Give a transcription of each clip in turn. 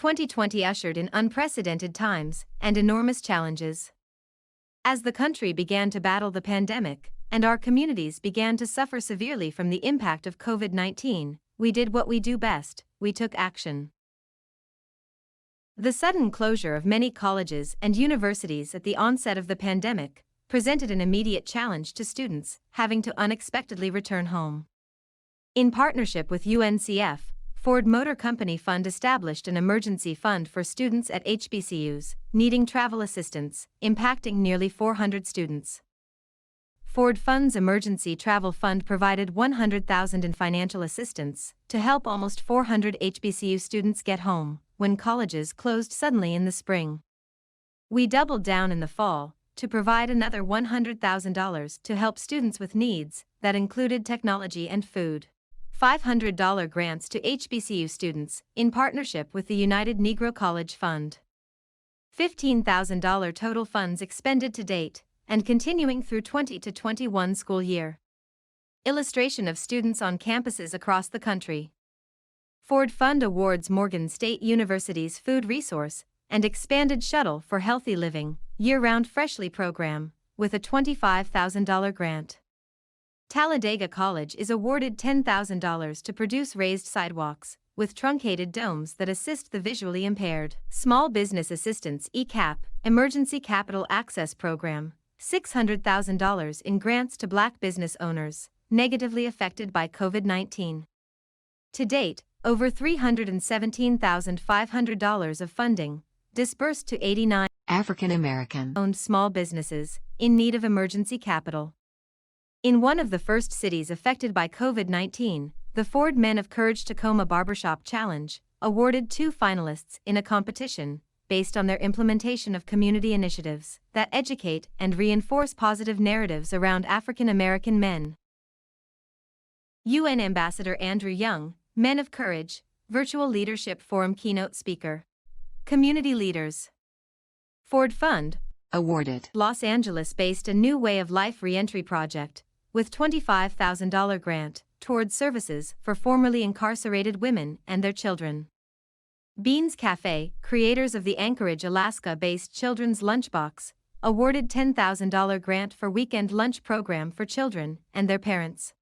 2020 ushered in unprecedented times and enormous challenges. As the country began to battle the pandemic, and our communities began to suffer severely from the impact of COVID-19, we did what we do best: we took action. The sudden closure of many colleges and universities at the onset of the pandemic presented an immediate challenge to students having to unexpectedly return home. In partnership with UNCF, Ford Motor Company Fund established an emergency fund for students at HBCUs needing travel assistance, impacting nearly 400 students. Ford Fund's Emergency Travel Fund provided $100,000 in financial assistance to help almost 400 HBCU students get home when colleges closed suddenly in the spring. We doubled down in the fall to provide another $100,000 to help students with needs that included technology and food. $500 grants to HBCU students in partnership with the United Negro College Fund. $15,000 total funds expended to date and continuing through 2021 school year. Illustration of students on campuses across the country. Ford Fund awards Morgan State University's Food Resource and expanded Shuttle for Healthy Living year-round Freshly program with a $25,000 grant. Talladega College is awarded $10,000 to produce raised sidewalks with truncated domes that assist the visually impaired. Small Business Assistance (ECAP) Emergency Capital Access Program, $600,000 in grants to Black business owners negatively affected by COVID-19. To date, over $317,500 of funding disbursed to 89 African American-owned small businesses in need of emergency capital. In one of the first cities affected by COVID-19, the Ford Men of Courage Tacoma Barbershop Challenge awarded 2 finalists in a competition based on their implementation of community initiatives that educate and reinforce positive narratives around African American men. UN Ambassador Andrew Young, Men of Courage, Virtual Leadership Forum keynote speaker. Community leaders. Ford Fund awarded Los Angeles-based a New Way of Life Reentry project with $25,000 grant towards services for formerly incarcerated women and their children. Beans Cafe, creators of the Anchorage, Alaska-based Children's Lunchbox, awarded $10,000 grant for weekend lunch program for children and their parents.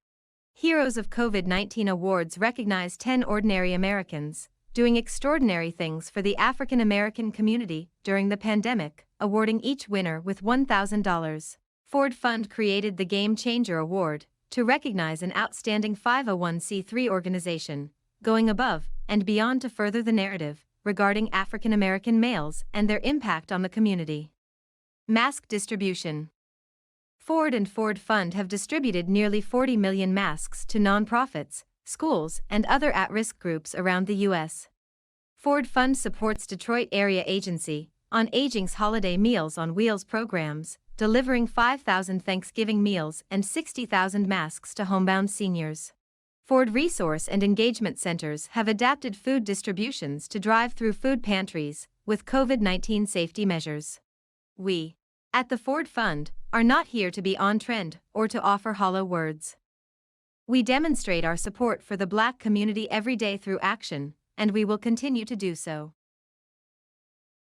Heroes of COVID-19 Awards recognize 10 ordinary Americans doing extraordinary things for the African American community during the pandemic, awarding each winner with $1,000. Ford Fund created the Game Changer Award to recognize an outstanding 501c3 organization going above and beyond to further the narrative regarding African American males and their impact on the community. Mask distribution. Ford and Ford Fund have distributed nearly 40 million masks to nonprofits, schools, and other at-risk groups around the U.S. Ford Fund supports Detroit Area Agency on Aging's Holiday Meals on Wheels programs, delivering 5,000 Thanksgiving meals and 60,000 masks to homebound seniors. Ford Resource and Engagement Centers have adapted food distributions to drive-through food pantries with COVID-19 safety measures. We, at the Ford Fund, are not here to be on trend or to offer hollow words. We demonstrate our support for the Black community every day through action, and we will continue to do so.